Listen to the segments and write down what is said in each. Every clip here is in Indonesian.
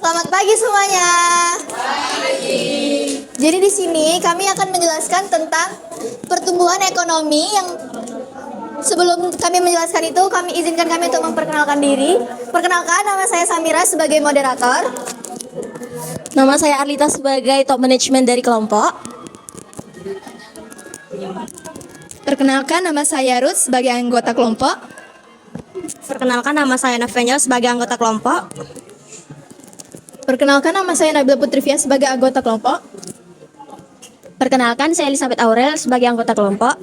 Selamat pagi semuanya. Jadi di sini kami akan menjelaskan tentang pertumbuhan ekonomi yang sebelum kami menjelaskan itu kami izinkan kami untuk memperkenalkan diri. Perkenalkan, nama saya Samira sebagai moderator. Nama saya Arlita sebagai top management dari kelompok. Perkenalkan, nama saya Ruth sebagai anggota kelompok. Perkenalkan, nama saya Nathaniel sebagai anggota kelompok. Perkenalkan, nama saya Nabila Putrivia sebagai anggota kelompok. Perkenalkan, saya Elizabeth Aurel sebagai anggota kelompok.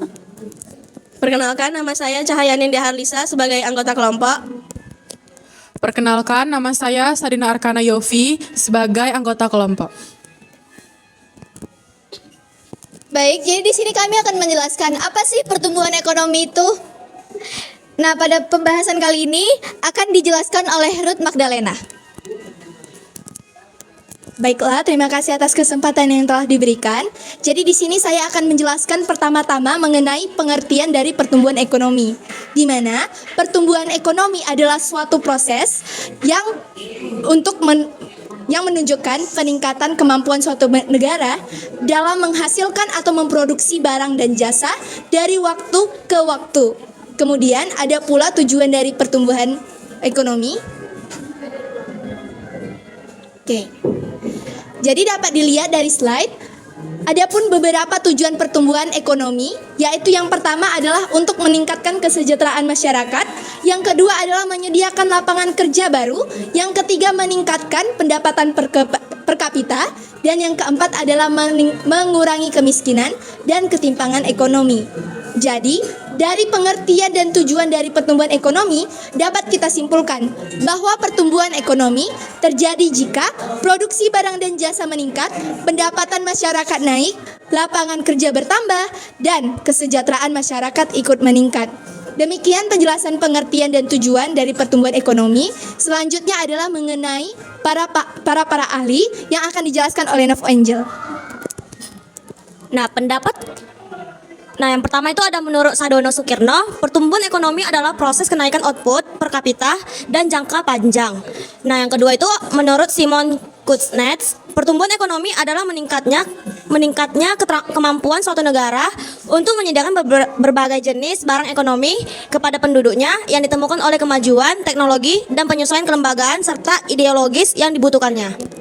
Perkenalkan, nama saya Cahayani Deharlisa sebagai anggota kelompok. Perkenalkan, nama saya Sadina Arkana Yofi sebagai anggota kelompok. Baik, jadi di sini kami akan menjelaskan apa sih pertumbuhan ekonomi itu. Nah, pada pembahasan kali ini akan dijelaskan oleh Ruth Magdalena. Baiklah, terima kasih atas kesempatan yang telah diberikan. Jadi di sini saya akan menjelaskan pertama-tama mengenai pengertian dari pertumbuhan ekonomi, di mana pertumbuhan ekonomi adalah suatu proses yang menunjukkan peningkatan kemampuan suatu negara dalam menghasilkan atau memproduksi barang dan jasa dari waktu ke waktu. Kemudian ada pula tujuan dari pertumbuhan ekonomi. Oke. Jadi dapat dilihat dari slide, adapun beberapa tujuan pertumbuhan ekonomi, yaitu yang pertama adalah untuk meningkatkan kesejahteraan masyarakat, yang kedua adalah menyediakan lapangan kerja baru, yang ketiga meningkatkan pendapatan per kapita, dan yang keempat adalah mengurangi kemiskinan dan ketimpangan ekonomi. Jadi, dari pengertian dan tujuan dari pertumbuhan ekonomi dapat kita simpulkan bahwa pertumbuhan ekonomi terjadi jika produksi barang dan jasa meningkat, pendapatan masyarakat naik, lapangan kerja bertambah, dan kesejahteraan masyarakat ikut meningkat. Demikian penjelasan pengertian dan tujuan dari pertumbuhan ekonomi. Selanjutnya adalah mengenai para ahli yang akan dijelaskan oleh Nov Angel. Nah, yang pertama itu ada menurut Sadono Sukirno, pertumbuhan ekonomi adalah proses kenaikan output per kapita dan jangka panjang. Nah, yang kedua itu menurut Simon Kuznets, pertumbuhan ekonomi adalah meningkatnya kemampuan suatu negara untuk menyediakan berbagai jenis barang ekonomi kepada penduduknya yang ditemukan oleh kemajuan teknologi dan penyesuaian kelembagaan serta ideologis yang dibutuhkannya.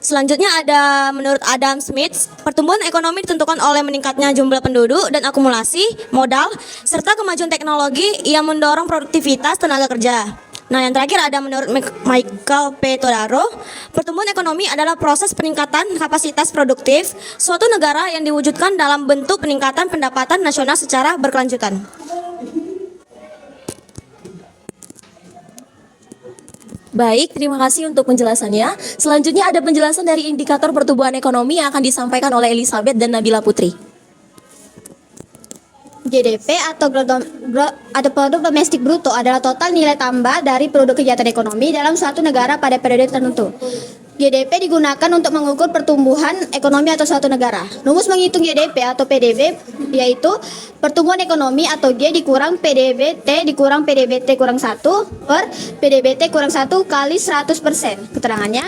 Selanjutnya ada menurut Adam Smith, pertumbuhan ekonomi ditentukan oleh meningkatnya jumlah penduduk dan akumulasi modal serta kemajuan teknologi yang mendorong produktivitas tenaga kerja. Nah, yang terakhir ada menurut Michael P. Todaro, pertumbuhan ekonomi adalah proses peningkatan kapasitas produktif suatu negara yang diwujudkan dalam bentuk peningkatan pendapatan nasional secara berkelanjutan. Baik, terima kasih untuk penjelasannya. Selanjutnya ada penjelasan dari indikator pertumbuhan ekonomi yang akan disampaikan oleh Elizabeth dan Nabila Putri. GDP atau produk domestik bruto adalah total nilai tambah dari produk kegiatan ekonomi dalam suatu negara pada periode tertentu. GDP digunakan untuk mengukur pertumbuhan ekonomi atau suatu negara. Rumus menghitung GDP atau PDB yaitu pertumbuhan ekonomi atau G dikurang PDB-T dikurang PDB-T kurang 1 per PDB-T kurang 1 kali 100%. Keterangannya,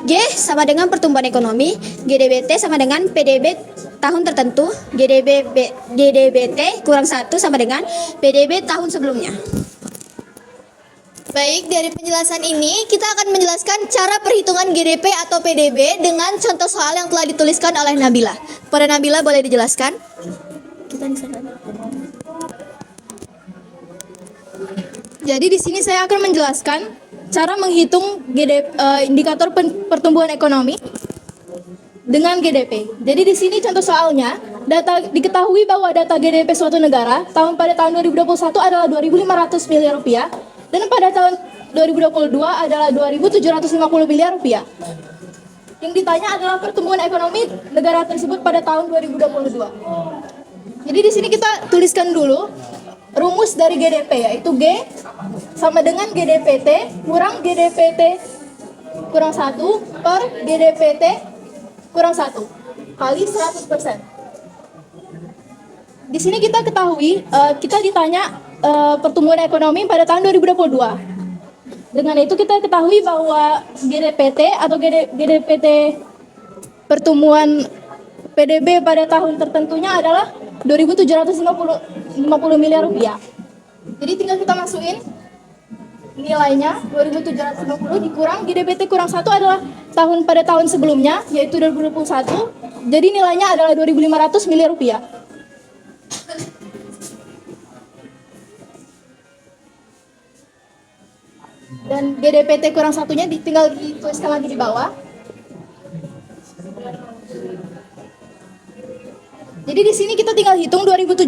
G sama dengan pertumbuhan ekonomi, GDB-T sama dengan PDB tahun tertentu, GDB-T kurang 1 sama dengan PDB tahun sebelumnya. Baik, dari penjelasan ini kita akan menjelaskan cara perhitungan GDP atau PDB dengan contoh soal yang telah dituliskan oleh Nabila. Pada Nabila boleh dijelaskan? Jadi di sini saya akan menjelaskan cara menghitung indikator pertumbuhan ekonomi dengan GDP. Jadi di sini contoh soalnya, diketahui bahwa data GDP suatu negara pada tahun 2021 adalah 2.500 miliar rupiah dan pada tahun 2022 adalah 2.750 miliar rupiah. Yang ditanya adalah pertumbuhan ekonomi negara tersebut pada tahun 2022. Jadi di sini kita tuliskan dulu rumus dari GDP, yaitu G sama dengan GDPT kurang GDPT kurang 1 per GDPT kurang 1 kali 100%. Di sini kita ketahui, kita ditanya pertumbuhan ekonomi pada tahun 2022. Dengan itu kita ketahui bahwa GDPT atau GDPT pertumbuhan PDB pada tahun tertentunya adalah 2.750 miliar rupiah. Jadi tinggal kita masukin nilainya 2.750 dikurang GDPT kurang 1 adalah pada tahun sebelumnya yaitu 2021. Jadi nilainya adalah 2.500 miliar rupiah. Dan GDPT kurang satunya tinggal dituliskan lagi di bawah. Jadi di sini kita tinggal hitung 2.750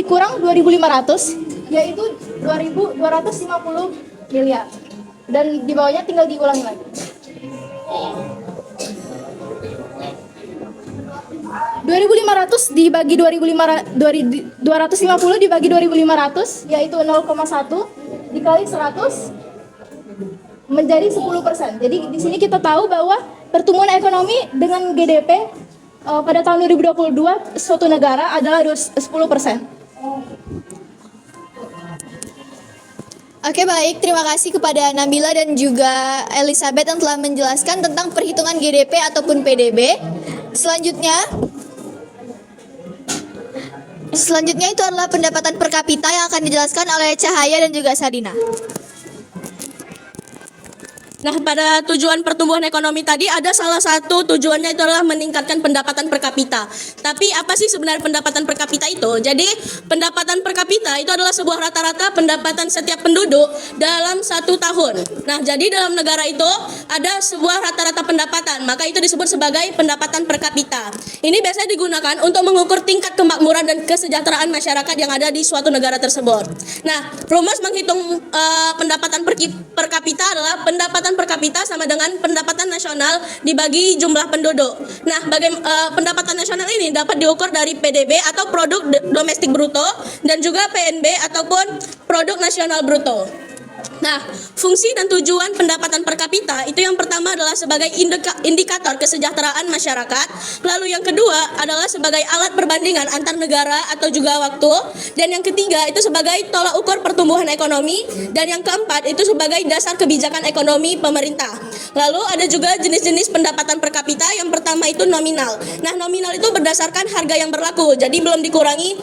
dikurang 2.500 yaitu 2.250 miliar. Dan di bawahnya tinggal diulangi lagi. 2.500 dibagi 2.250 dibagi 2.500 yaitu 0,1 dikali 100 menjadi 10%. Jadi di sini kita tahu bahwa pertumbuhan ekonomi dengan GDP pada tahun 2022 suatu negara adalah 10%. Oke, baik, terima kasih kepada Nabila dan juga Elizabeth yang telah menjelaskan tentang perhitungan GDP ataupun PDB. Selanjutnya itu adalah pendapatan per kapita yang akan dijelaskan oleh Cahaya dan juga Sadina. Nah, pada tujuan pertumbuhan ekonomi tadi ada salah satu tujuannya itu adalah meningkatkan pendapatan per kapita. Tapi apa sih sebenarnya pendapatan per kapita itu? Jadi, pendapatan per kapita itu adalah sebuah rata-rata pendapatan setiap penduduk dalam 1 tahun. Nah, jadi dalam negara itu ada sebuah rata-rata pendapatan, maka itu disebut sebagai pendapatan per kapita. Ini biasanya digunakan untuk mengukur tingkat kemakmuran dan kesejahteraan masyarakat yang ada di suatu negara tersebut. Nah, rumus menghitung pendapatan per kapita adalah pendapatan per kapita sama dengan pendapatan nasional dibagi jumlah penduduk. Nah, pendapatan nasional ini dapat diukur dari PDB atau produk domestik bruto dan juga PNB ataupun produk nasional bruto. Nah, fungsi dan tujuan pendapatan per kapita itu yang pertama adalah sebagai indikator kesejahteraan masyarakat, lalu yang kedua adalah sebagai alat perbandingan antar negara atau juga waktu, dan yang ketiga itu sebagai tolak ukur pertumbuhan ekonomi, dan yang keempat itu sebagai dasar kebijakan ekonomi pemerintah. Lalu ada juga jenis-jenis pendapatan per kapita. Yang pertama itu nominal. Nah, nominal itu berdasarkan harga yang berlaku, jadi belum dikurangi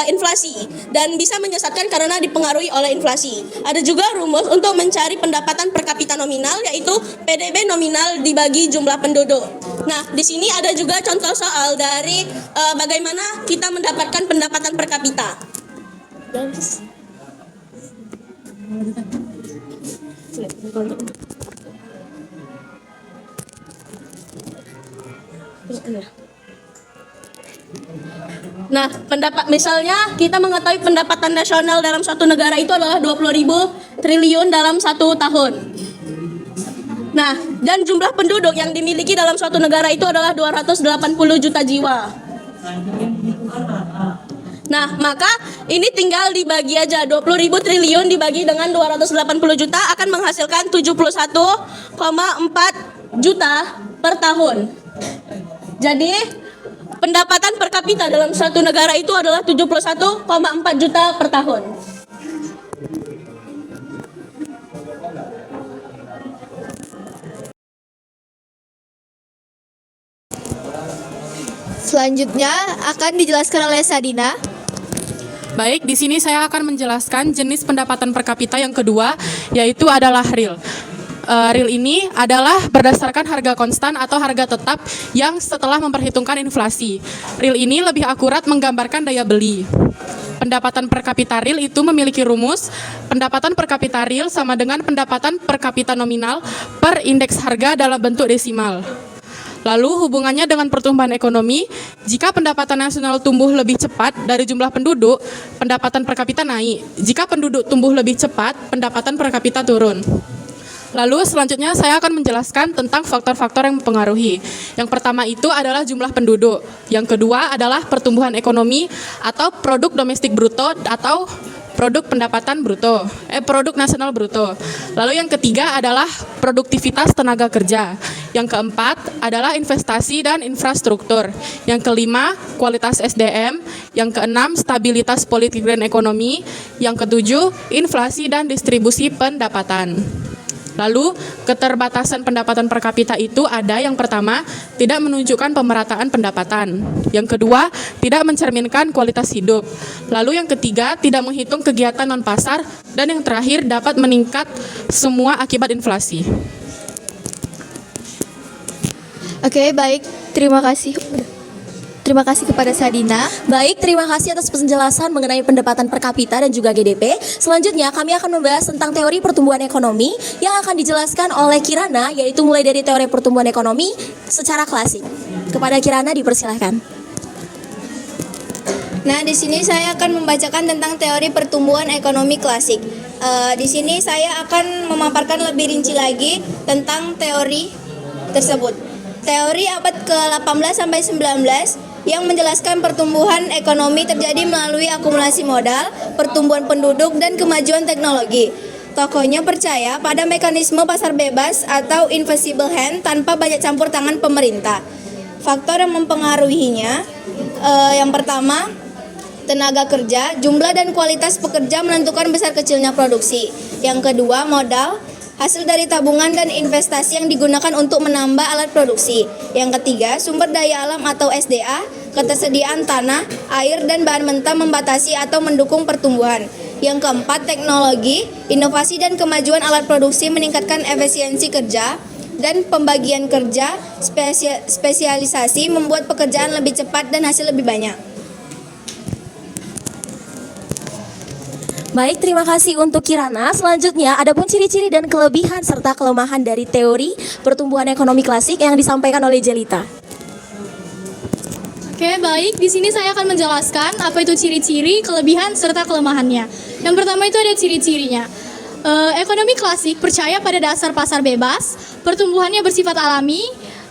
inflasi dan bisa menyesatkan karena dipengaruhi oleh inflasi. Ada juga rumus untuk mencari pendapatan per kapita nominal yaitu PDB nominal dibagi jumlah penduduk. Nah, di sini ada juga contoh soal dari bagaimana kita mendapatkan pendapatan per kapita. Nah, misalnya kita mengetahui pendapatan nasional dalam suatu negara itu adalah 20.000 triliun dalam 1 tahun. Nah, dan jumlah penduduk yang dimiliki dalam suatu negara itu adalah 280 juta jiwa. Nah, maka ini tinggal dibagi aja, 20.000 triliun dibagi dengan 280 juta akan menghasilkan 71,4 juta per tahun. Jadi pendapatan per kapita dalam satu negara itu adalah 71,4 juta per tahun. Selanjutnya akan dijelaskan oleh Sadina. Baik, di sini saya akan menjelaskan jenis pendapatan per kapita yang kedua, yaitu adalah real. Real ini adalah berdasarkan harga konstan atau harga tetap yang setelah memperhitungkan inflasi. Real ini lebih akurat menggambarkan daya beli. Pendapatan per kapita real itu memiliki rumus pendapatan per kapita real sama dengan pendapatan per kapita nominal per indeks harga dalam bentuk desimal. Lalu hubungannya dengan pertumbuhan ekonomi, jika pendapatan nasional tumbuh lebih cepat dari jumlah penduduk, pendapatan per kapita naik. Jika penduduk tumbuh lebih cepat, pendapatan per kapita turun. Lalu selanjutnya saya akan menjelaskan tentang faktor-faktor yang mempengaruhi. Yang pertama itu adalah jumlah penduduk. Yang kedua adalah pertumbuhan ekonomi atau produk domestik bruto atau produk pendapatan bruto, produk nasional bruto. Lalu yang ketiga adalah produktivitas tenaga kerja. Yang keempat adalah investasi dan infrastruktur. Yang kelima, kualitas SDM. Yang keenam, stabilitas politik dan ekonomi. Yang ketujuh, inflasi dan distribusi pendapatan. Lalu keterbatasan pendapatan per kapita itu ada yang pertama, tidak menunjukkan pemerataan pendapatan. Yang kedua, tidak mencerminkan kualitas hidup. Lalu yang ketiga, tidak menghitung kegiatan non-pasar. Dan yang terakhir, dapat meningkat semua akibat inflasi. Oke, baik. Terima kasih. Terima kasih kepada Sadina. Baik, terima kasih atas penjelasan mengenai pendapatan per kapita dan juga GDP. Selanjutnya kami akan membahas tentang teori pertumbuhan ekonomi yang akan dijelaskan oleh Kirana, yaitu mulai dari teori pertumbuhan ekonomi secara klasik. Kepada Kirana dipersilahkan. Nah, di sini saya akan membacakan tentang teori pertumbuhan ekonomi klasik. Di sini saya akan memaparkan lebih rinci lagi tentang teori tersebut. Teori abad ke-18 sampai 19 yang menjelaskan pertumbuhan ekonomi terjadi melalui akumulasi modal, pertumbuhan penduduk, dan kemajuan teknologi. Tokohnya percaya pada mekanisme pasar bebas atau invisible hand tanpa banyak campur tangan pemerintah. Faktor yang mempengaruhinya, yang pertama, tenaga kerja, jumlah dan kualitas pekerja menentukan besar kecilnya produksi. Yang kedua, modal, hasil dari tabungan dan investasi yang digunakan untuk menambah alat produksi. Yang ketiga, sumber daya alam atau SDA, ketersediaan tanah, air, dan bahan mentah membatasi atau mendukung pertumbuhan. Yang keempat, teknologi, inovasi dan kemajuan alat produksi meningkatkan efisiensi kerja, dan pembagian kerja, spesialisasi membuat pekerjaan lebih cepat dan hasil lebih banyak. Baik, terima kasih untuk Kirana. Selanjutnya, adapun ciri-ciri dan kelebihan serta kelemahan dari teori pertumbuhan ekonomi klasik yang disampaikan oleh Jelita. Oke, baik. Di sini saya akan menjelaskan apa itu ciri-ciri, kelebihan, serta kelemahannya. Yang pertama itu ada ciri-cirinya. Ekonomi klasik percaya pada dasar pasar bebas, pertumbuhannya bersifat alami,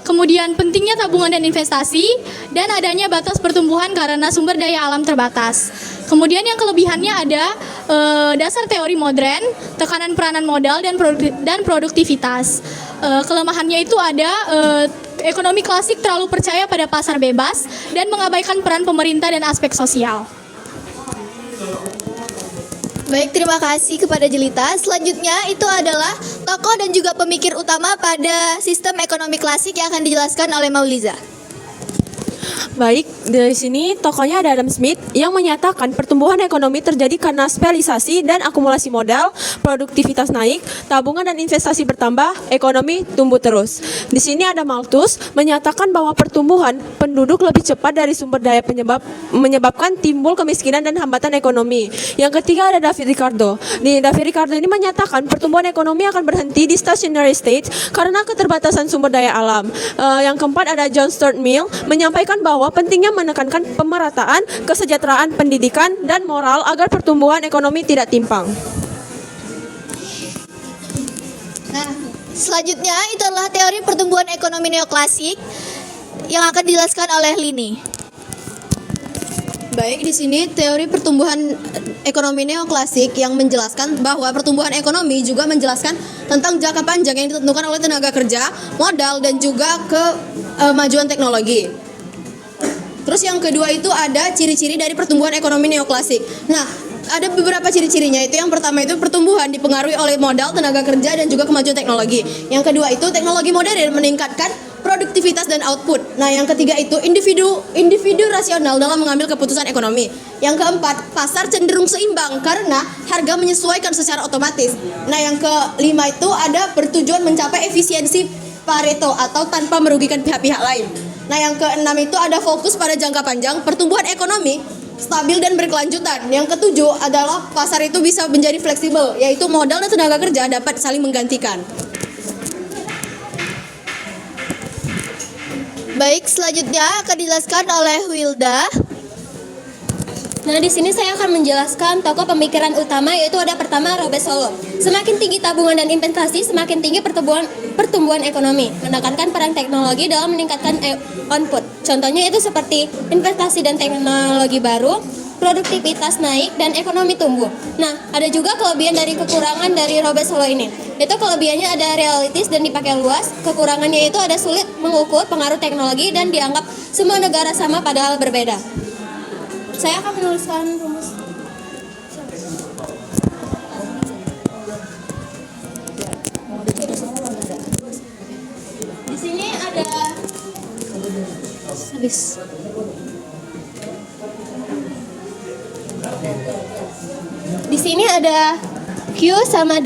kemudian pentingnya tabungan dan investasi, dan adanya batas pertumbuhan karena sumber daya alam terbatas. Kemudian yang kelebihannya ada dasar teori modern, tekanan peranan modal dan produktivitas. Kelemahannya itu ada ekonomi klasik terlalu percaya pada pasar bebas dan mengabaikan peran pemerintah dan aspek sosial. Baik, terima kasih kepada Jelita. Selanjutnya itu adalah tokoh dan juga pemikir utama pada sistem ekonomi klasik yang akan dijelaskan oleh Mauliza. Baik, dari sini tokohnya ada Adam Smith yang menyatakan pertumbuhan ekonomi terjadi karena spesialisasi dan akumulasi modal, produktivitas naik, tabungan dan investasi bertambah, ekonomi tumbuh terus. Di sini ada Malthus menyatakan bahwa pertumbuhan penduduk lebih cepat dari sumber daya menyebabkan timbul kemiskinan dan hambatan ekonomi. Yang ketiga ada David Ricardo. David Ricardo ini menyatakan pertumbuhan ekonomi akan berhenti di stationary state karena keterbatasan sumber daya alam. Yang keempat ada John Stuart Mill menyampaikan bahwa pentingnya menekankan pemerataan, kesejahteraan, pendidikan, dan moral agar pertumbuhan ekonomi tidak timpang. Nah, selanjutnya itu adalah teori pertumbuhan ekonomi neoklasik yang akan dijelaskan oleh Lini. Baik, di sini teori pertumbuhan ekonomi neoklasik yang menjelaskan bahwa pertumbuhan ekonomi juga menjelaskan tentang jangka panjang yang ditentukan oleh tenaga kerja, modal, dan juga kemajuan teknologi. Terus yang kedua itu ada ciri-ciri dari pertumbuhan ekonomi neoklasik. Nah, ada beberapa ciri-cirinya. Itu yang pertama itu pertumbuhan dipengaruhi oleh modal, tenaga kerja, dan juga kemajuan teknologi. Yang kedua itu teknologi modern meningkatkan produktivitas dan output. Nah, yang ketiga itu individu rasional dalam mengambil keputusan ekonomi. Yang keempat, pasar cenderung seimbang karena harga menyesuaikan secara otomatis. Nah, yang kelima itu ada bertujuan mencapai efisiensi Pareto atau tanpa merugikan pihak-pihak lain. Nah, yang keenam itu ada fokus pada jangka panjang, pertumbuhan ekonomi stabil dan berkelanjutan. Yang ketujuh adalah pasar itu bisa menjadi fleksibel, yaitu modal dan tenaga kerja dapat saling menggantikan. Baik, selanjutnya akan dijelaskan oleh Wilda. Nah, di sini saya akan menjelaskan tokoh pemikiran utama, yaitu ada pertama Robert Solow. Semakin tinggi tabungan dan investasi, semakin tinggi pertumbuhan ekonomi. Menekankan peran teknologi dalam meningkatkan output. Contohnya itu seperti investasi dan teknologi baru, produktivitas naik, dan ekonomi tumbuh. Nah, ada juga kelebihan dari kekurangan dari Robert Solow ini. Itu kelebihannya ada realistis dan dipakai luas. Kekurangannya itu ada sulit mengukur pengaruh teknologi dan dianggap semua negara sama padahal berbeda. Saya akan menuliskan rumus. please. Di sini ada Q sama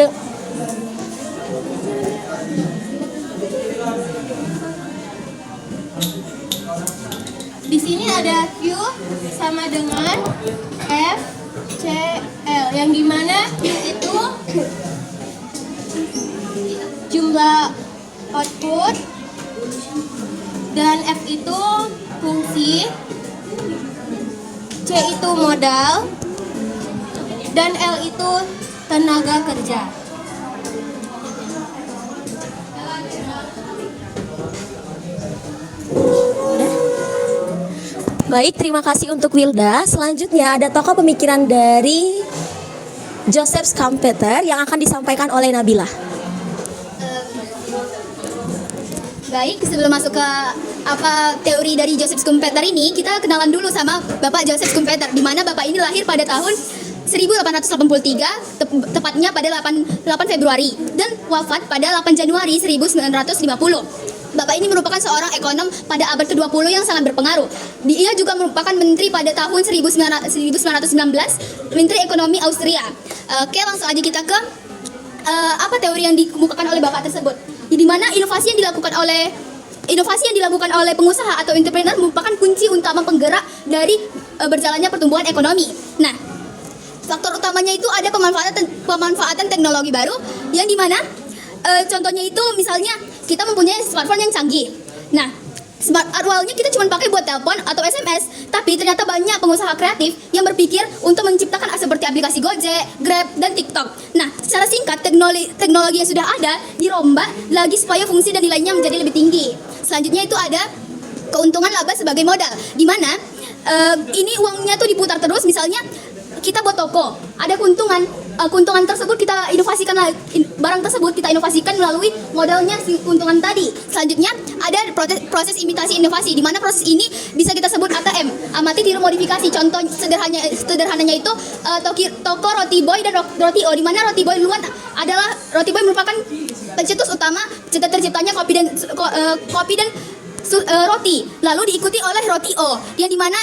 Di sini ada Q sama dengan F, C, L, yang dimana Q itu jumlah output dan F itu fungsi, C itu modal, dan L itu tenaga kerja. Baik, terima kasih untuk Wilda. Selanjutnya ada tokoh pemikiran dari Joseph Schumpeter yang akan disampaikan oleh Nabila. Baik, sebelum masuk ke apa teori dari Joseph Schumpeter ini, kita kenalan dulu sama Bapak Joseph Schumpeter, di mana Bapak ini lahir pada tahun 1883, tepatnya pada 8 Februari, dan wafat pada 8 Januari 1950. Bapak ini merupakan seorang ekonom pada abad ke-20 yang sangat berpengaruh. Dia juga merupakan menteri pada tahun 1919, Menteri Ekonomi Austria. Oke, langsung aja kita ke apa teori yang dikemukakan oleh Bapak tersebut. Di mana inovasi yang dilakukan oleh pengusaha atau entrepreneur merupakan kunci utama penggerak dari berjalannya pertumbuhan ekonomi. Nah, faktor utamanya itu ada pemanfaatan teknologi baru yang dimana contohnya itu misalnya kita mempunyai smartphone yang canggih. Nah, awalnya kita cuma pakai buat telepon atau SMS, tapi ternyata banyak pengusaha kreatif yang berpikir untuk menciptakan seperti aplikasi Gojek, Grab, dan TikTok. Nah, secara singkat teknologi yang sudah ada dirombak lagi supaya fungsi dan nilainya menjadi lebih tinggi. Selanjutnya itu ada keuntungan laba sebagai modal, di mana ini uangnya tuh diputar terus. Misalnya kita buat toko, ada keuntungan tersebut kita inovasikan, barang tersebut kita inovasikan melalui modalnya si keuntungan tadi. Selanjutnya ada proses imitasi inovasi, di mana proses ini bisa kita sebut ATM, amati tiru modifikasi. Contoh sederhananya itu toko Roti Boy dan Roti O, di mana Roti Boy merupakan pencetus utama terciptanya kopi dan roti, lalu diikuti oleh Roti O, yang dimana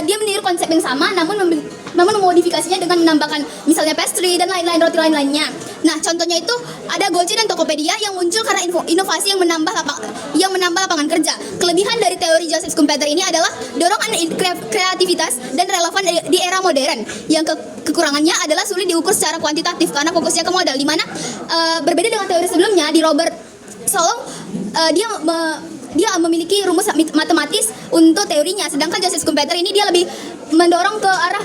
dia meniru konsep yang sama namun memodifikasinya dengan menambahkan misalnya pastry dan lain-lain roti lainnya. Nah, contohnya itu ada Gojek dan Tokopedia yang muncul karena inovasi yang menambah lapangan kerja. Kelebihan dari teori Joseph Schumpeter ini adalah dorongan kreativitas dan relevan di era modern. Yang kekurangannya adalah sulit diukur secara kuantitatif karena fokusnya ke modal, di mana berbeda dengan teori sebelumnya di Robert Solon, dia memiliki rumus matematis untuk teorinya, sedangkan Joseph Schumpeter ini dia lebih mendorong ke arah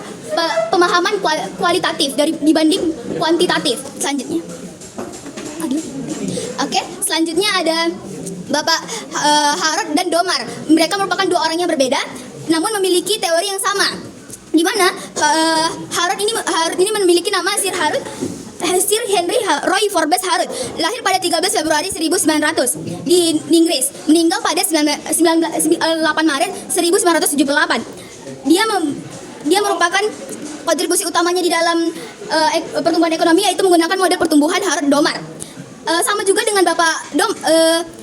pemahaman kualitatif dibanding kuantitatif. Selanjutnya, selanjutnya ada Bapak Harrod dan Domar. Mereka merupakan dua orang yang berbeda, namun memiliki teori yang sama. Di mana Harrod ini memiliki nama Sir Henry Roy Forbes Harrod, lahir pada 13 Februari 1900 di Inggris, meninggal pada 8 Maret 1978. Dia merupakan kontribusi utamanya di dalam pertumbuhan ekonomi, yaitu menggunakan model pertumbuhan Harrod-Domar. Sama juga dengan Bapak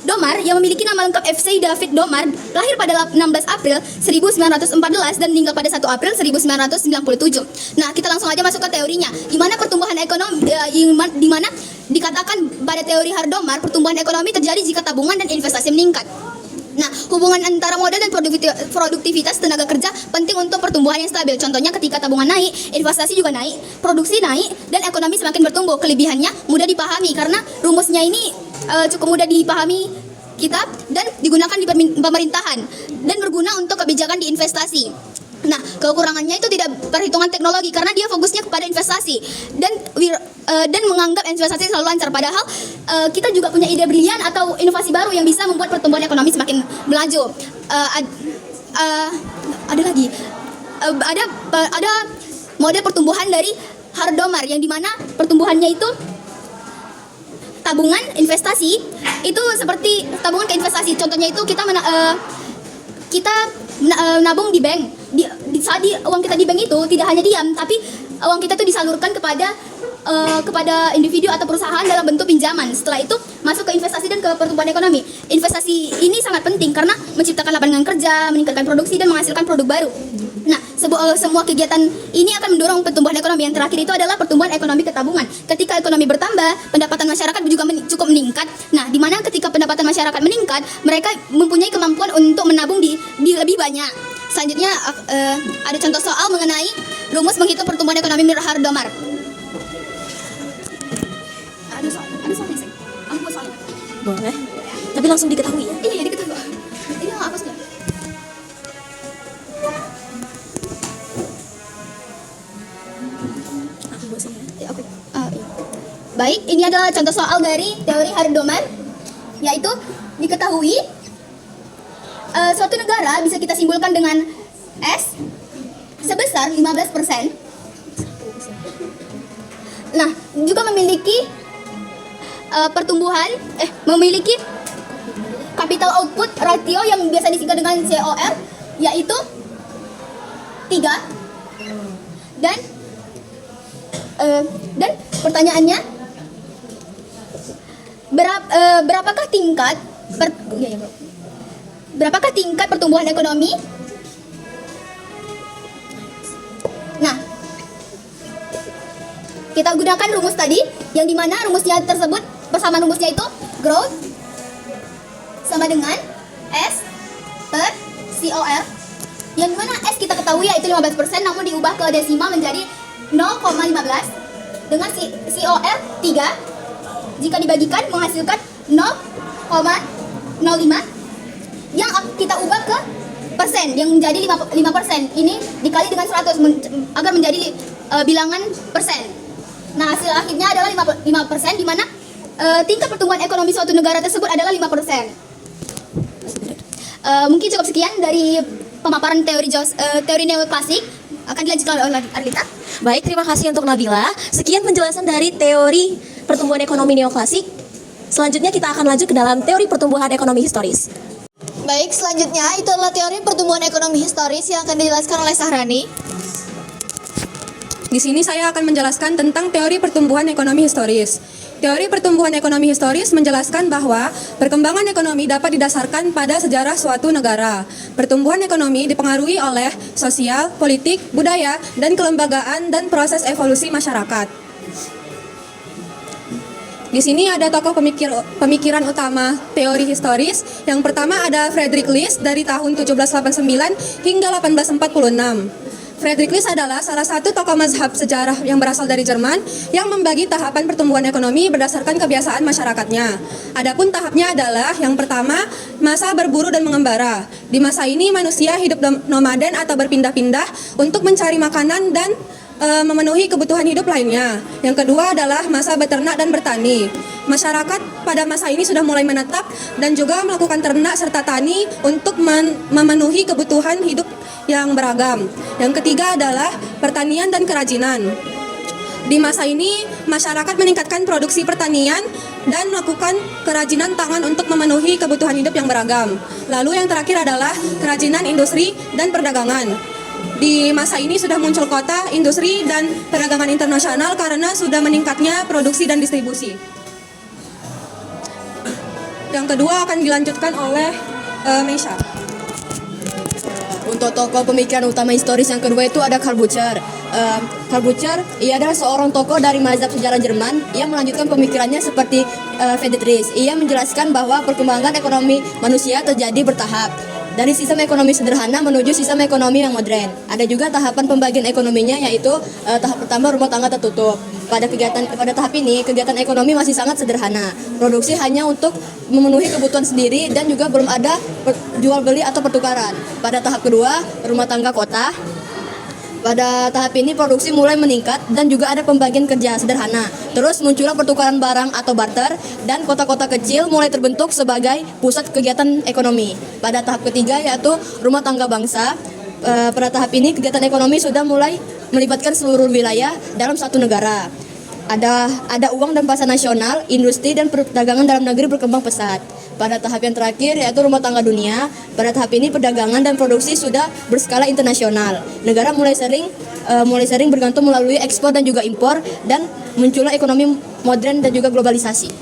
Domar yang memiliki nama lengkap F.C. David Domar, lahir pada 16 April 1914 dan meninggal pada 1 April 1997. Nah, kita langsung aja masuk ke teorinya. Di mana pertumbuhan ekonomi di mana dikatakan pada teori Harrod-Domar, pertumbuhan ekonomi terjadi jika tabungan dan investasi meningkat. Nah, hubungan antara modal dan produktivitas tenaga kerja penting untuk pertumbuhan yang stabil. Contohnya ketika tabungan naik, investasi juga naik, produksi naik, dan ekonomi semakin bertumbuh. Kelebihannya mudah dipahami karena rumusnya ini cukup mudah dipahami kita dan digunakan di pemerintahan dan berguna untuk kebijakan di investasi. Nah, kekurangannya itu tidak perhitungan teknologi karena dia fokusnya kepada investasi dan menganggap investasi selalu lancar. Padahal kita juga punya ide brilian atau inovasi baru yang bisa membuat pertumbuhan ekonomi semakin melaju. Ada model pertumbuhan dari Harrod-Domar yang dimana pertumbuhannya itu tabungan investasi itu seperti tabungan ke investasi. Contohnya itu kita nabung di bank. Saat uang kita di bank itu tidak hanya diam, tapi uang kita itu disalurkan kepada individu atau perusahaan dalam bentuk pinjaman. Setelah itu masuk ke investasi dan ke ke pertumbuhan ekonomi. Investasi ini sangat penting karena menciptakan lapangan kerja, meningkatkan produksi dan menghasilkan produk baru. Nah, semua kegiatan ini akan mendorong pertumbuhan ekonomi. Yang terakhir itu adalah pertumbuhan ekonomi ketabungan. Ketika ekonomi bertambah, pendapatan masyarakat juga cukup meningkat. Nah, di mana ketika pendapatan masyarakat meningkat, mereka mempunyai kemampuan untuk menabung di lebih banyak. Selanjutnya ada contoh soal mengenai rumus menghitung pertumbuhan ekonomi menurut Hardomar. Ada soalnya sih. Aku buat soalnya. Boleh. Tapi langsung diketahui ya. Iya, diketahui. Ini apa sih? Ya, oke. Iya. Baik, ini adalah contoh soal dari teori Hardomar, yaitu diketahui suatu negara bisa kita simpulkan dengan S sebesar 15%. Nah, juga memiliki memiliki capital output ratio yang biasa disingkat dengan COR, yaitu 3. Dan pertanyaannya, berapakah tingkat pertumbuhan ekonomi? Nah, kita gunakan rumus tadi, yang dimana rumusnya tersebut, persamaan rumusnya itu growth sama dengan S per COR, yang dimana S kita ketahui yaitu 15%, namun diubah ke desimal menjadi 0,15 dengan COR 3. Jika dibagikan menghasilkan 0,05 yang kita ubah ke persen yang menjadi 5%. Ini dikali dengan 100 agar menjadi bilangan persen. Nah, hasil akhirnya adalah 5%, di mana tingkat pertumbuhan ekonomi suatu negara tersebut adalah 5%. Mungkin cukup sekian dari pemaparan teori neoklasik. Akan dilanjutkan oleh Arlita. Baik, terima kasih untuk Nabila. Sekian penjelasan dari teori pertumbuhan ekonomi neoklasik. Selanjutnya kita akan lanjut ke dalam teori pertumbuhan ekonomi historis. Baik, selanjutnya itu adalah teori pertumbuhan ekonomi historis yang akan dijelaskan oleh Sahrani. Di sini saya akan menjelaskan tentang teori pertumbuhan ekonomi historis. Teori pertumbuhan ekonomi historis menjelaskan bahwa perkembangan ekonomi dapat didasarkan pada sejarah suatu negara. Pertumbuhan ekonomi dipengaruhi oleh sosial, politik, budaya, dan kelembagaan dan proses evolusi masyarakat. Di sini ada tokoh pemikiran utama teori historis. Yang pertama ada Friedrich List dari tahun 1789 hingga 1846. Friedrich List adalah salah satu tokoh mazhab sejarah yang berasal dari Jerman yang membagi tahapan pertumbuhan ekonomi berdasarkan kebiasaan masyarakatnya. Adapun tahapnya adalah yang pertama, masa berburu dan mengembara. Di masa ini manusia hidup nomaden atau berpindah-pindah untuk mencari makanan dan memenuhi kebutuhan hidup lainnya. Yang kedua adalah masa beternak dan bertani. Masyarakat pada masa ini sudah mulai menetap dan juga melakukan ternak serta tani untuk memenuhi kebutuhan hidup yang beragam. Yang ketiga adalah pertanian dan kerajinan. Di masa ini, masyarakat meningkatkan produksi pertanian dan melakukan kerajinan tangan untuk memenuhi kebutuhan hidup yang beragam. Lalu yang terakhir adalah kerajinan industri dan perdagangan. Di masa ini sudah muncul kota, industri, dan perdagangan internasional karena sudah meningkatnya produksi dan distribusi. Yang kedua akan dilanjutkan oleh Meisha. Untuk tokoh pemikiran utama historis yang kedua itu ada Karl Bucer. Karl Bucer, ia adalah seorang tokoh dari mazhab sejarah Jerman yang melanjutkan pemikirannya seperti Friedrich List. Ia menjelaskan bahwa perkembangan ekonomi manusia terjadi bertahap dari sistem ekonomi sederhana menuju sistem ekonomi yang modern. Ada juga tahapan pembagian ekonominya, yaitu tahap pertama rumah tangga tertutup. Pada tahap ini kegiatan ekonomi masih sangat sederhana. Produksi hanya untuk memenuhi kebutuhan sendiri dan juga belum ada jual beli atau pertukaran. Pada tahap kedua, rumah tangga kota. Pada tahap ini produksi mulai meningkat dan juga ada pembagian kerja sederhana. Terus muncullah pertukaran barang atau barter dan kota-kota kecil mulai terbentuk sebagai pusat kegiatan ekonomi. Pada tahap ketiga yaitu rumah tangga bangsa. Pada tahap ini kegiatan ekonomi sudah mulai melibatkan seluruh wilayah dalam satu negara. Ada uang dan pasar nasional, industri dan perdagangan dalam negeri berkembang pesat. Pada tahap yang terakhir yaitu rumah tangga dunia. Pada tahap ini perdagangan dan produksi sudah berskala internasional. Negara mulai sering bergantung melalui ekspor dan juga impor, dan muncullah ekonomi modern dan juga globalisasi.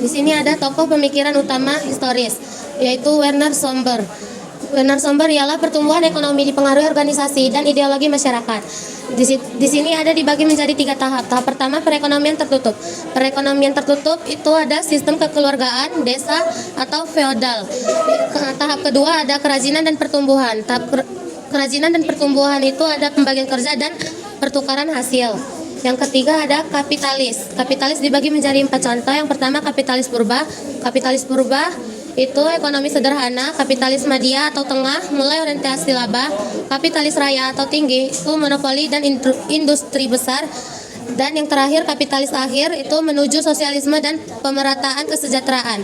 Di sini ada tokoh pemikiran utama historis, yaitu Werner Somber. Werner Somber ialah pertumbuhan ekonomi dipengaruhi organisasi dan ideologi masyarakat. Di sini ada dibagi menjadi 3 tahap. Tahap pertama, perekonomian tertutup. Perekonomian tertutup itu ada sistem kekeluargaan, desa, atau feodal. Tahap kedua ada kerajinan dan pertumbuhan. Kerajinan dan pertumbuhan itu ada pembagian kerja dan pertukaran hasil. Yang ketiga ada kapitalis. Kapitalis dibagi menjadi 4 contoh. Yang pertama kapitalis purba. Kapitalis purba itu ekonomi sederhana. Kapitalis media atau tengah mulai orientasi laba. Kapitalis raya atau tinggi itu monopoli dan industri besar. Dan yang terakhir kapitalis akhir itu menuju sosialisme dan pemerataan kesejahteraan.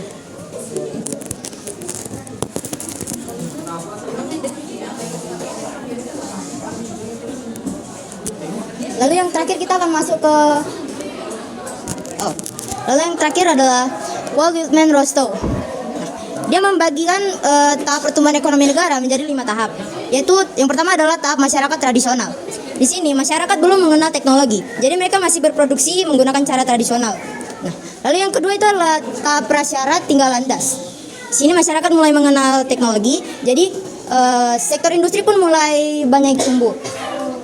Lalu yang terakhir kita akan masuk ke Lalu yang terakhir adalah Walt Whitman Rostow. Dia membagikan tahap pertumbuhan ekonomi negara menjadi 5 tahap. Yaitu yang pertama adalah tahap masyarakat tradisional. Di sini masyarakat belum mengenal teknologi, jadi mereka masih berproduksi menggunakan cara tradisional. Nah, lalu yang kedua itu adalah tahap prasyarat tinggal landas. Di sini masyarakat mulai mengenal teknologi, jadi sektor industri pun mulai banyak tumbuh.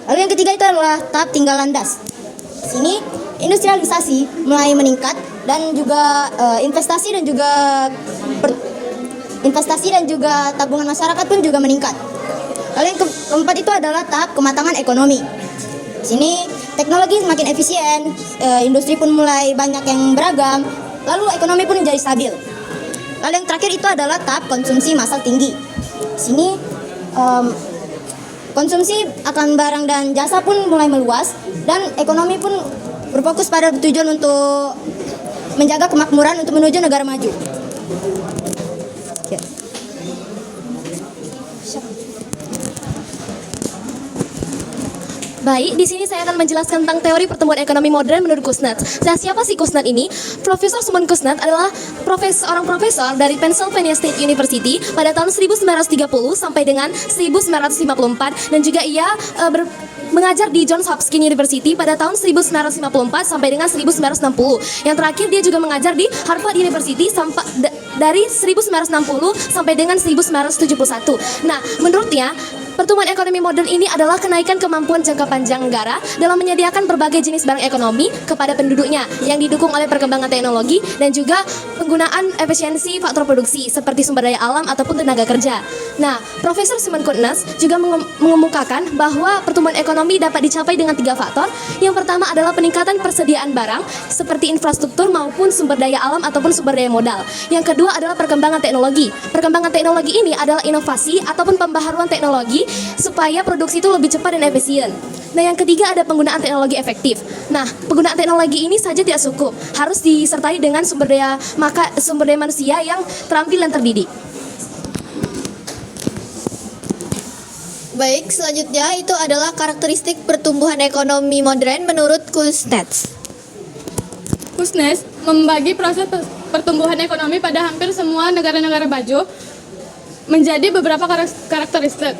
Lalu yang ketiga itu adalah tahap tinggal landas. Di sini industrialisasi mulai meningkat dan juga investasi dan juga tabungan masyarakat pun juga meningkat. Lalu yang keempat itu adalah tahap kematangan ekonomi. Di sini teknologi semakin efisien, industri pun mulai banyak yang beragam, lalu ekonomi pun menjadi stabil. Lalu yang terakhir itu adalah tahap konsumsi massal tinggi. Di sini konsumsi akan barang dan jasa pun mulai meluas dan ekonomi pun berfokus pada tujuan untuk menjaga kemakmuran untuk menuju negara maju. Baik, di sini saya akan menjelaskan tentang teori pertumbuhan ekonomi modern menurut Kuznets. Nah, siapa sih Kuznets ini? Profesor Simon Kuznets adalah seorang profesor dari Pennsylvania State University pada tahun 1930 sampai dengan 1954 dan juga ia mengajar di Johns Hopkins University pada tahun 1954 sampai dengan 1960. Yang terakhir dia juga mengajar di Harvard University dari 1960 sampai dengan 1971. Nah, menurutnya pertumbuhan ekonomi modern ini adalah kenaikan kemampuan jangka panjang negara dalam menyediakan berbagai jenis barang ekonomi kepada penduduknya yang didukung oleh perkembangan teknologi dan juga penggunaan efisiensi faktor produksi seperti sumber daya alam ataupun tenaga kerja. Nah, Profesor Simon Kuznets juga mengemukakan bahwa pertumbuhan ekonomi dapat dicapai dengan 3 faktor. Yang pertama adalah peningkatan persediaan barang seperti infrastruktur maupun sumber daya alam ataupun sumber daya modal. Yang kedua adalah perkembangan teknologi. Perkembangan teknologi ini adalah inovasi ataupun pembaharuan teknologi supaya produksi itu lebih cepat dan efisien. Nah, yang ketiga ada penggunaan teknologi efektif. Nah, penggunaan teknologi ini saja tidak cukup, harus disertai dengan sumber daya manusia yang terampil dan terdidik. Baik, selanjutnya itu adalah karakteristik pertumbuhan ekonomi modern menurut Kuznets. Kuznets membagi proses pertumbuhan ekonomi pada hampir semua negara-negara maju menjadi beberapa karakteristik.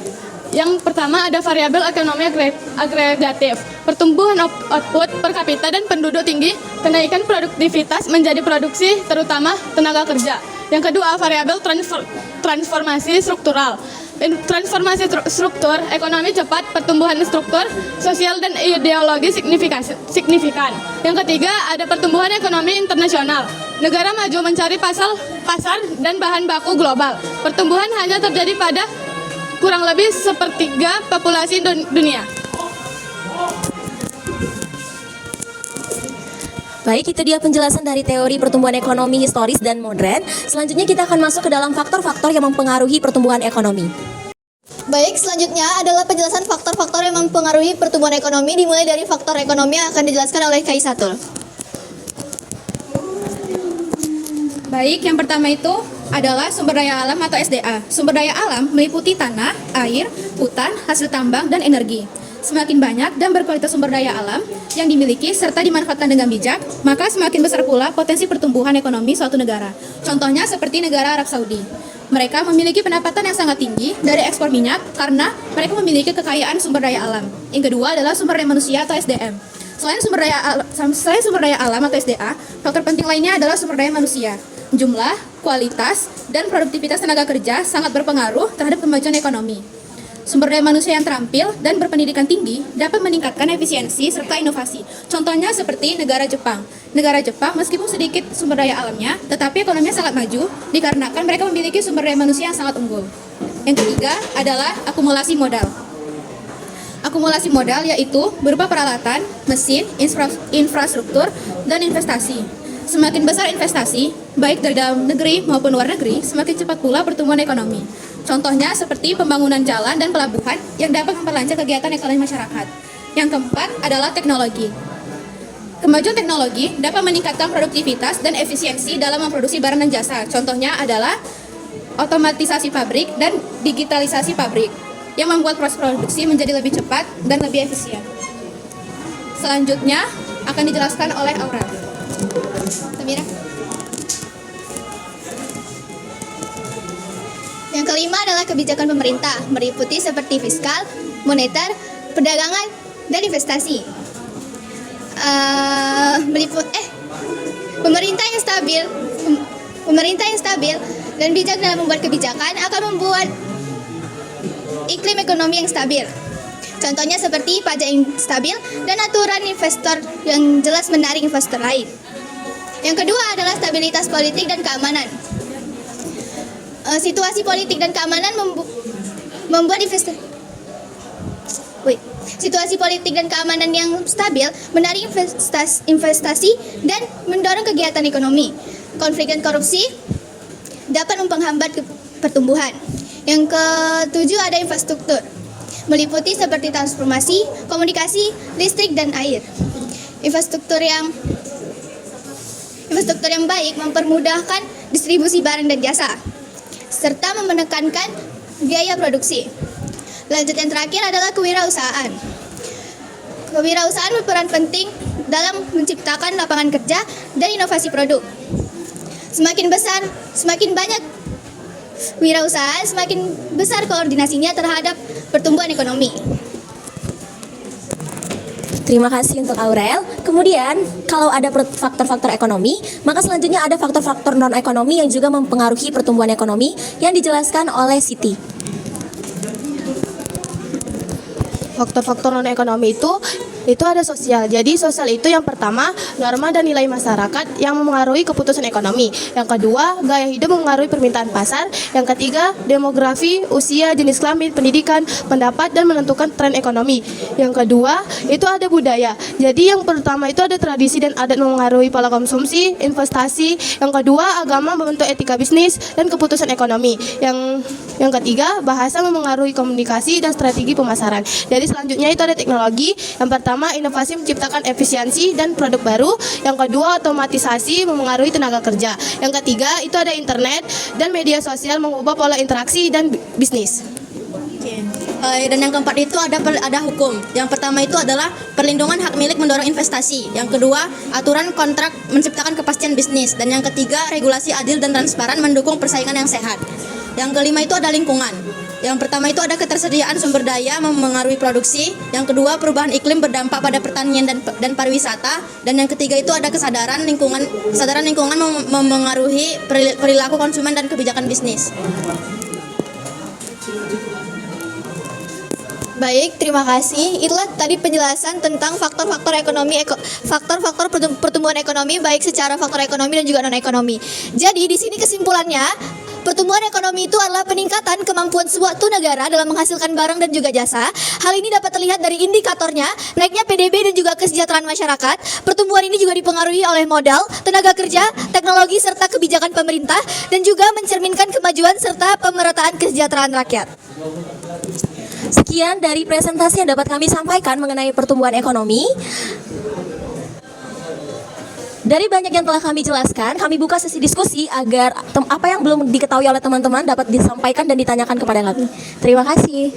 Yang pertama ada variabel ekonomi agregatif, pertumbuhan output per kapita dan penduduk tinggi, kenaikan produktivitas menjadi produksi terutama tenaga kerja. Yang kedua variabel transformasi struktural, transformasi struktur ekonomi cepat, pertumbuhan struktur sosial dan ideologi signifikan. Yang ketiga ada pertumbuhan ekonomi internasional, negara maju mencari pasar dan bahan baku global. Pertumbuhan hanya terjadi pada kurang lebih sepertiga populasi dunia. Baik, itu dia penjelasan dari teori pertumbuhan ekonomi historis dan modern. Selanjutnya kita akan masuk ke dalam faktor-faktor yang mempengaruhi pertumbuhan ekonomi. Baik, selanjutnya adalah penjelasan faktor-faktor yang mempengaruhi pertumbuhan ekonomi dimulai dari faktor ekonomi yang akan dijelaskan oleh Kak Isatul. Baik, yang pertama itu adalah sumber daya alam atau SDA. Sumber daya alam meliputi tanah, air, hutan, hasil tambang, dan energi. Semakin banyak dan berkualitas sumber daya alam yang dimiliki serta dimanfaatkan dengan bijak, maka semakin besar pula potensi pertumbuhan ekonomi suatu negara. Contohnya seperti negara Arab Saudi. Mereka memiliki pendapatan yang sangat tinggi dari ekspor minyak karena mereka memiliki kekayaan sumber daya alam. Yang kedua adalah sumber daya manusia atau SDM. Selain sumber daya alam atau SDA, faktor penting lainnya adalah sumber daya manusia. Jumlah, kualitas, dan produktivitas tenaga kerja sangat berpengaruh terhadap kemajuan ekonomi. Sumber daya manusia yang terampil dan berpendidikan tinggi dapat meningkatkan efisiensi serta inovasi. Contohnya seperti negara Jepang. Negara Jepang meskipun sedikit sumber daya alamnya, tetapi ekonominya sangat maju dikarenakan mereka memiliki sumber daya manusia yang sangat unggul. Yang ketiga adalah akumulasi modal. Akumulasi modal yaitu berupa peralatan, mesin, infrastruktur, dan investasi. Semakin besar investasi, baik dari dalam negeri maupun luar negeri, semakin cepat pula pertumbuhan ekonomi. Contohnya seperti pembangunan jalan dan pelabuhan yang dapat memperlancar kegiatan ekonomi masyarakat. Yang keempat adalah teknologi. Kemajuan teknologi dapat meningkatkan produktivitas dan efisiensi dalam memproduksi barang dan jasa. Contohnya adalah otomatisasi pabrik dan digitalisasi pabrik yang membuat proses produksi menjadi lebih cepat dan lebih efisien. Selanjutnya akan dijelaskan oleh Aurel. Samira. Yang kelima adalah kebijakan pemerintah, meliputi seperti fiskal, moneter, perdagangan, dan investasi. Pemerintah yang stabil dan bijak dalam membuat kebijakan akan membuat iklim ekonomi yang stabil. Contohnya seperti pajak yang stabil dan aturan investor yang jelas menarik investor lain. Yang kedua adalah stabilitas politik dan keamanan. Situasi politik dan keamanan membuat situasi politik dan keamanan yang stabil menarik investasi dan mendorong kegiatan ekonomi. Konflik dan korupsi dapat menghambat pertumbuhan. Yang ketujuh ada infrastruktur, meliputi seperti transformasi, komunikasi, listrik, dan air. Infrastruktur yang baik mempermudahkan distribusi barang dan jasa, serta menekankan biaya produksi. Lanjut yang terakhir adalah kewirausahaan. Kewirausahaan berperan penting dalam menciptakan lapangan kerja dan inovasi produk. Semakin banyak wirausaha, semakin besar koordinasinya terhadap pertumbuhan ekonomi. Terima kasih untuk Aurel. Kemudian, kalau ada faktor-faktor ekonomi, maka selanjutnya ada faktor-faktor non-ekonomi yang juga mempengaruhi pertumbuhan ekonomi yang dijelaskan oleh Siti. Faktor-faktor non-ekonomi itu ada sosial. Jadi sosial itu yang pertama, norma dan nilai masyarakat yang memengaruhi keputusan ekonomi. Yang kedua, gaya hidup memengaruhi permintaan pasar. Yang ketiga, demografi, usia, jenis kelamin, pendidikan, pendapat, dan menentukan tren ekonomi. Yang kedua, itu ada budaya. Jadi yang pertama itu ada tradisi dan adat memengaruhi pola konsumsi, investasi. Yang kedua, agama membentuk etika bisnis dan keputusan ekonomi. Yang ketiga, bahasa memengaruhi komunikasi dan strategi pemasaran. Jadi selanjutnya itu ada teknologi. Yang pertama, inovasi menciptakan efisiensi dan produk baru. Yang kedua, otomatisasi memengaruhi tenaga kerja. Yang ketiga, itu ada internet dan media sosial mengubah pola interaksi dan bisnis. Dan yang keempat itu ada hukum. Yang pertama itu adalah perlindungan hak milik mendorong investasi. Yang kedua, aturan kontrak menciptakan kepastian bisnis. Dan yang ketiga, regulasi adil dan transparan mendukung persaingan yang sehat. Yang kelima itu ada lingkungan. Yang pertama itu ada ketersediaan sumber daya memengaruhi produksi. Yang kedua, perubahan iklim berdampak pada pertanian dan pariwisata. Dan yang ketiga itu ada kesadaran lingkungan memengaruhi perilaku konsumen dan kebijakan bisnis. Baik, terima kasih. Itulah tadi penjelasan tentang faktor-faktor pertumbuhan ekonomi, baik secara faktor ekonomi dan juga non-ekonomi. Jadi di sini kesimpulannya, pertumbuhan ekonomi itu adalah peningkatan kemampuan suatu negara dalam menghasilkan barang dan juga jasa. Hal ini dapat terlihat dari indikatornya, naiknya PDB dan juga kesejahteraan masyarakat. Pertumbuhan ini juga dipengaruhi oleh modal, tenaga kerja, teknologi, serta kebijakan pemerintah, dan juga mencerminkan kemajuan serta pemerataan kesejahteraan rakyat. Sekian dari presentasi yang dapat kami sampaikan mengenai pertumbuhan ekonomi. Dari banyak yang telah kami jelaskan, kami buka sesi diskusi agar apa yang belum diketahui oleh teman-teman dapat disampaikan dan ditanyakan kepada kami. Terima kasih.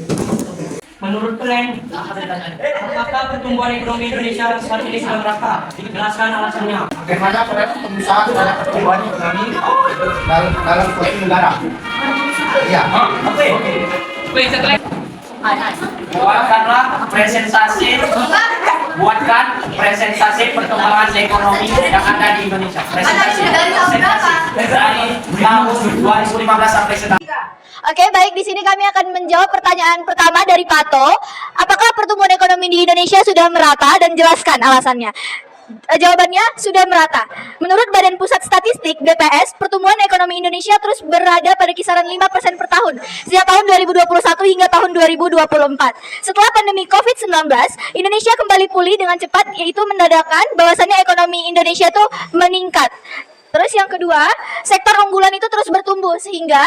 Menurut Plan, apakah pertumbuhan ekonomi Indonesia saat ini sedang merata? Jelaskan alasannya. Bagaimana pengusaha terhadap pertumbuhan ekonomi dalam suatu negara? Ya. Oke. Setelah buatkan presentasi perkembangan ekonomi yang ada di Indonesia. Presentasi dari tahun 2015 sampai sekarang. Oke, baik, di sini kami akan menjawab pertanyaan pertama dari Pato. Apakah pertumbuhan ekonomi di Indonesia sudah merata, dan jelaskan alasannya? Jawabannya sudah merata. Menurut Badan Pusat Statistik (BPS), pertumbuhan ekonomi Indonesia terus berada pada kisaran 5% per tahun sejak tahun 2021 hingga tahun 2024. Setelah pandemi COVID-19, Indonesia kembali pulih dengan cepat, yaitu menandakan bahwasannya ekonomi Indonesia itu meningkat. Terus yang kedua, sektor unggulan itu terus bertumbuh sehingga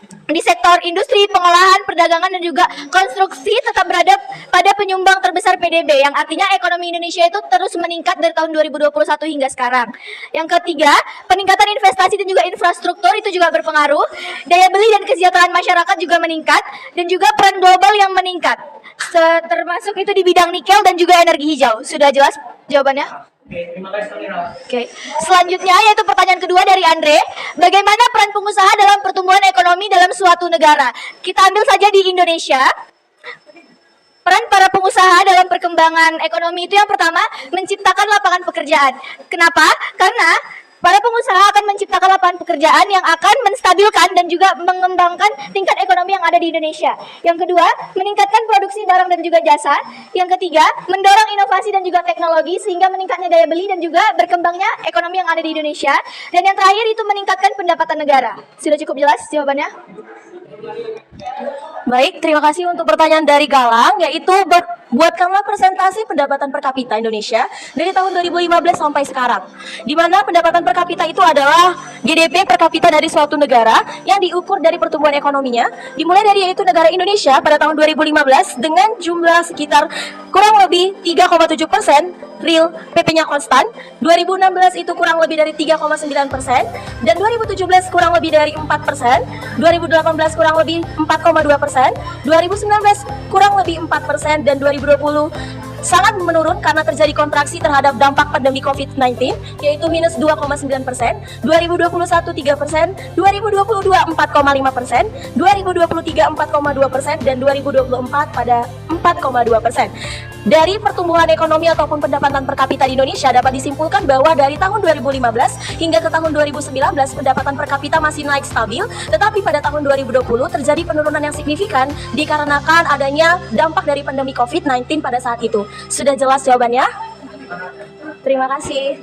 di sektor industri, pengolahan, perdagangan, dan juga konstruksi tetap berada pada penyumbang terbesar PDB, yang artinya ekonomi Indonesia itu terus meningkat dari tahun 2021 hingga sekarang. Yang ketiga, peningkatan investasi dan juga infrastruktur itu juga berpengaruh. Daya beli dan kesejahteraan masyarakat juga meningkat, dan juga peran global yang meningkat, termasuk itu di bidang nikel dan juga energi hijau. Sudah jelas jawabannya? Oke. Selanjutnya yaitu pertanyaan kedua dari Andre. Bagaimana peran pengusaha dalam pertumbuhan ekonomi dalam suatu negara? Kita ambil saja di Indonesia. Peran para pengusaha dalam perkembangan ekonomi itu yang pertama, menciptakan lapangan pekerjaan. Kenapa? Karena para pengusaha akan menciptakan lapangan pekerjaan yang akan menstabilkan dan juga mengembangkan tingkat ekonomi yang ada di Indonesia. Yang kedua, meningkatkan produksi barang dan juga jasa. Yang ketiga, mendorong inovasi dan juga teknologi sehingga meningkatnya daya beli dan juga berkembangnya ekonomi yang ada di Indonesia. Dan yang terakhir itu meningkatkan pendapatan negara. Sudah cukup jelas jawabannya? Baik, terima kasih untuk pertanyaan dari Galang, yaitu buatkanlah presentasi pendapatan per kapita Indonesia dari tahun 2015 sampai sekarang, di mana pendapatan per kapita itu adalah GDP per kapita dari suatu negara yang diukur dari pertumbuhan ekonominya, dimulai dari yaitu negara Indonesia pada tahun 2015 dengan jumlah sekitar kurang lebih 3,7%, real PP-nya konstan. 2016 itu kurang lebih dari 3,9%, dan 2017 kurang lebih dari 4%, 2018 kurang lebih 4,2%, 2019 kurang lebih 4%, dan 2020 sangat menurun karena terjadi kontraksi terhadap dampak pandemi COVID-19, yaitu minus 2,9%, 2021 3%, 2022 4,5%, 2023 4,2%, dan 2024 pada 4,2%. Dari pertumbuhan ekonomi ataupun pendapatan per kapita di Indonesia dapat disimpulkan bahwa dari tahun 2015 hingga ke tahun 2019 pendapatan per kapita masih naik stabil, tetapi pada tahun 2020 terjadi penurunan yang signifikan dikarenakan adanya dampak dari pandemi COVID-19 pada saat itu. Sudah jelas jawabannya? Terima kasih.